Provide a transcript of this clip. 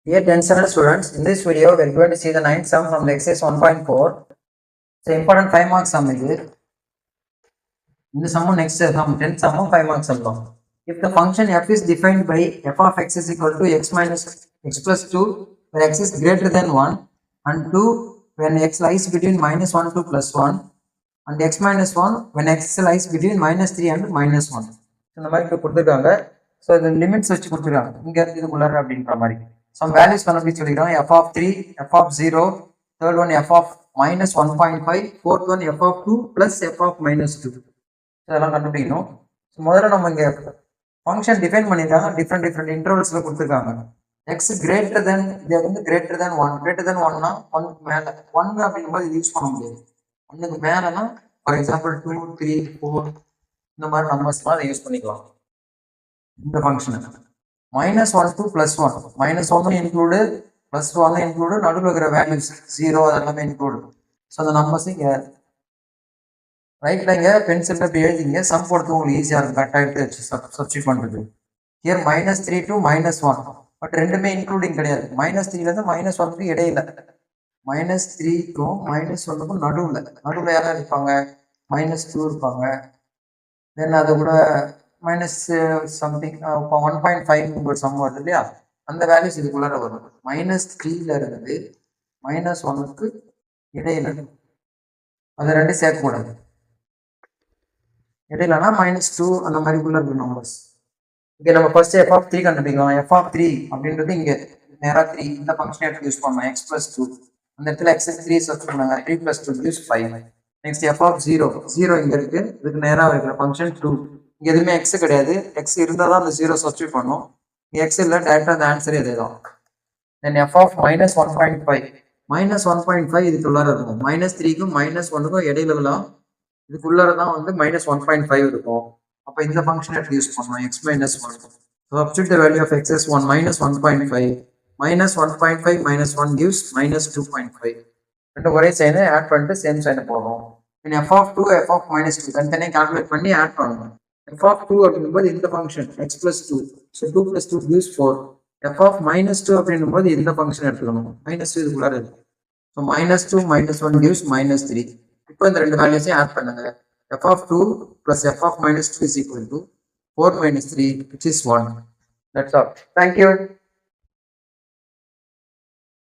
Dear 10th standard students, in this video we are going to see the 9th sum from the exercise 1.4. It's an important 5 mark sum. In the sum next sum 10th sum 5 marks sum. If the function f is defined by f of x is equal to x minus x plus 2 where x is greater than 1 and 2 when x lies between minus 1 to plus 1 and x minus 1 when x lies between minus 3 and minus 1. இந்த மாதிரி கொடுத்துருக்காங்க. So இந்த limits வச்சு கொடுத்துருக்காங்க. இங்கே இதுக்குள்ளார அப்படின்ற மாதிரி some values கண்டுபிடிச்சு சொல்லிக்கிறோம். f of 3, f of 0, third one f of minus 1.5, fourth one f of 2 plus f of minus 2. இதெல்லாம் கண்டுபிடிக்கணும். முதல்ல நம்ம இங்கே ஃபங்க்ஷன் டிஃபைன் பண்ணியிருக்காங்க. டிஃப்ரெண்ட் இன்டர்வல்ஸில் கொடுத்துருக்காங்க. எக்ஸ் கிரேட்டர் தென் இதை வந்து கிரேட்டர் தென் 1 கிரேட்டர் தென் 1னா 1 மேலே 1 அப்படிங்கும்போது இது யூஸ் பண்ண முடியாது. 1க்கு மேலேனா ஃபார் எக்ஸாம்பிள் 2, 3, 4 இந்த மாதிரி நம்பர்ஸ்லாம் அதை யூஸ் பண்ணிக்கலாம். இந்த ஃபங்க்ஷனுக்கு -1 to +1 -1 இன்க்ளூடு +1 இன்க்ளூடு நடுவில் இருக்கிற வேல்யூஸ் 0 அதெல்லாமே இன்க்ளூடு. ஸோ அந்த நம்பர்ஸ் இங்கே ரைட்ல இங்கே பென்சிலில் இப்படி எழுதிங்க. சம் போடுறது உங்களுக்கு ஈஸியாக இருக்கும். கரெக்டாக எடுத்து சப்ஸ்டியூட் பண்ணுறது. ஹியர் -3 to -1 பட் ரெண்டுமே இன்க்ளூடிங் கிடையாது. -3லேருந்து -1க்கு இடையில -3க்கும் -1க்கும் நடுவில் யாரும் இருப்பாங்க -2 இருப்பாங்க. தென் அதை கூட மைனஸ் சம்திங் இப்போ 1.5 ஒரு சம் வருது இல்லையா, அந்த வேல்யூஸ் இதுக்குள்ளார வரும். -3ல இருந்து -1க்கு இடையில அதை ரெண்டு சேர்க்கக்கூடாது. இடையிலனா -2 அந்த மாதிரிக்குள்ள இருக்கு நம்பர்ஸ். இங்கே நம்ம ஃபர்ஸ்ட் f of 3 கண்டுபிடிக்கலாம். f of 3 அப்படின்றது இங்கே நேராக 3 இந்த ஃபங்க்ஷன் எடுத்து யூஸ் பண்ணலாம். x plus 2 அந்த இடத்துல x 3 சர்ச் பண்ணாங்க. 3 plus 2 gives 5. Next f of 0 இங்கே இருக்கு. இதுக்கு நேராக இருக்கிற ஃபங்க்ஷன் 2. இங்கே எதுவுமே எக்ஸ் கிடையாது. எக்ஸ் இருந்தால் தான் அந்த 0 சப்ஸ்டியூட் பண்ணும். எக்ஸ் இல்லை, டேரக்டாக அந்த ஆன்சர் இதே தான். தென் f of -1.5 -1.5 இதுக்குள்ளார இருக்கும். -3க்கும் -1க்கும் இடையில இதுக்குள்ளார தான் வந்து -1.5 இருக்கும். அப்போ இந்த ஃபங்க்ஷன் எடுத்து யூஸ் பண்ணலாம். x -1. Substitute the value of x as 1 -1.5 -1.5 -1 gives -2.5. ரெண்டு ஒரே சைனை ஆட் பண்ணிட்டு சேம் சைனை போடுறோம். f of 2 f of -2 தனித்தனியாக கால்குலேட் பண்ணி ஆட் பண்ணணும். f of 2 அப்படிங்கும்போது இந்த function x plus 2, so 2 plus 2 gives 4. f of -2 அப்படிங்கும்போது இந்த ஃபங்க்ஷன் எடுத்துக்கணும். -2 இதுக்குள்ளார இருக்கு. So -2 -1 gives -3. இப்போ இந்த ரெண்டு வேல்யூஸையும் ஆட் பண்ணுங்க. f of 2 plus f of -2 is equal to 4 - 3 which is 1. That's all. Thank you.